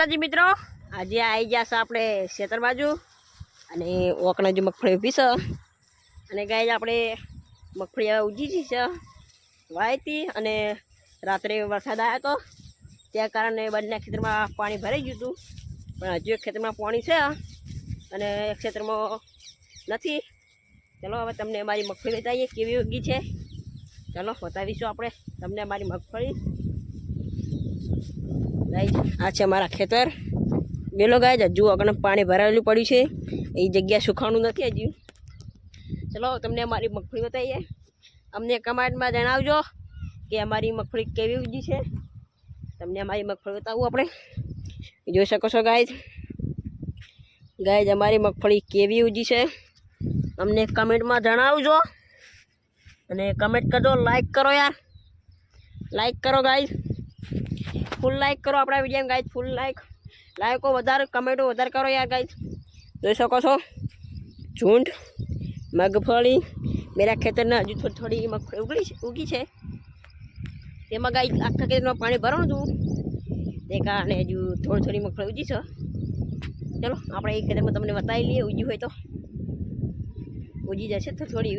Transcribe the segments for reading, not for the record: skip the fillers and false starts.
માતાજી મિત્રો, આજે આવી ગયા છે આપણે ખેતર બાજુ અને ઓકણા જે મગફળી ઊભી છે અને ગાય આપણે મગફળી હવે ઉજી છે વાયતી અને રાત્રે વરસાદ આવ્યો હતો ત્યાં કારણે બંને ખેતરમાં પાણી ભરાઈ ગયું હતું, પણ હજુ એક ખેતરમાં પાણી છે અને એક ખેતરમાં નથી. ચલો હવે તમને અમારી મગફળી બતાવીએ કેવી ઉગી છે. ચલો બતાવીશું આપણે તમને અમારી મગફળી. ગાઈસ આ છે અમારા ખેતર. વેલો ગાય હજુ આગળ પાણી ભરાયેલું પડ્યું છે, એ જગ્યા સુખાવાનું નથી હજુ. ચલો તમને અમારી મગફળી બતાવીએ. અમને કમેન્ટમાં જણાવજો કે અમારી મગફળી કેવી ઉગી છે. તમને અમારી મગફળી બતાવું આપણે. જોઈ શકો છો ગાઈસ અમારી મગફળી કેવી ઉગી છે અમને કમેન્ટમાં જણાવજો અને કમેન્ટ કરજો, લાઈક કરો યાર, લાઈક કરો ગાઈસ, ફૂલ લાઈક કરો આપણા વિડીયો ગાઈસ, ફૂલ લાઈકો વધારે, કમેન્ટો વધારે કરો યાર ગાઈસ. જોઈ શકો છો ઝૂંડ મગફળી મેરા ખેતરના હજુ થોડી મગફળી ઉગી છે. તેમાં ગાઈસ આખા ખેતરમાં પાણી ભરવાનું હતું તે કારણે હજુ થોડી મગફળી ઉગી છે. ચલો આપણે એ ખેતરમાં તમને બતાવી લઈએ, ઉગી હોય તો ઉગી જશે તો થોડી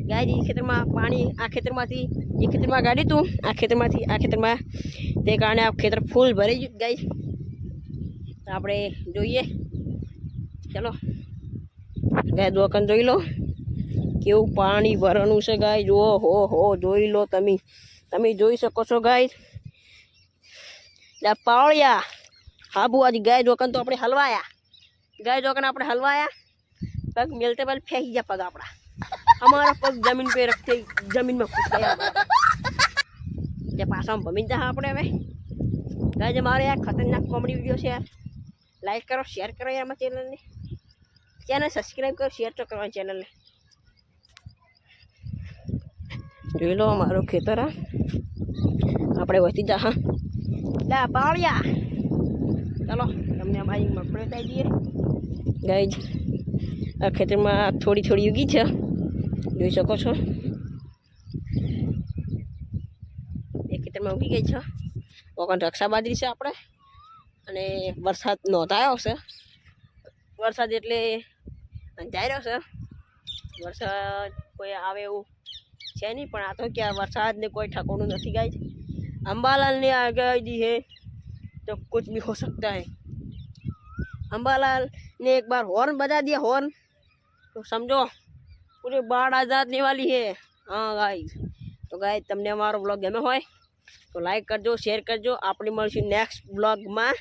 ગાય. એ ખેતરમાં પાણી આ ખેતરમાંથી એ ખેતરમાં ગાડી હતું, આ ખેતરમાં તે કારણે આ ખેતર ફૂલ ભરી ગયું ગાય. તો આપણે જોઈએ. ચલો ગાય દોકન જોઈ લો કેવું પાણી ભરવાનું છે ગાય. જુઓ હો જોઈ લો, તમે જોઈ શકો છો ગાય. પાવળિયા હાબુ આજ ગાય દોકન તો આપણે હલવાયા, પગ મેલતે પગ ફેંકી ગયા, પગ આપણા हमारा पग जमीन पे रखते जमीन में घुस गया जब पासा में भमीन जहाँ अपने में गाइस हमारे यार खतरनाक कॉमेडी वीडियो से यार लाइक करो, शेयर करो यार हमारे चैनल सब्सक्राइब करो, शेयर तो करो चैनल ने. જોઈ લો અમારું ખેતર આપણે વધી જા. હા લા પાવળિયા, ચલો તમને અમારી મગફળી બતાવી દઈએ ગાઈસ. આ ખેતરમાં થોડી ઉગી છે, જોઈ શકો છો. એ ખેતરમાં ઉગી ગઈ છે. ઓકણ રક્ષા બાજરી છે આપણે અને વરસાદ નોંધાયો છે. વરસાદ એટલે અંધાર્યો છે, વરસાદ કોઈ આવે એવું છે નહીં, પણ આ તો ક્યાં વરસાદને કોઈ ઠકાણું નથી ગાય. અંબાલાલ ने आगाही है तो कुछ भी हो सकता है. अंबालाल ने एक बार हॉर्न बजा दिया, हॉर्न तो समझो पूरी बाढ़ आ जाने वाली है. हाँ गाइस, तो गाइस તમને અમારો બ્લોગ ગમ્યો હોય તો લાઈક કરજો, શેર કરજો. આપણે મળીશું નેક્સ્ટ બ્લોગમાં.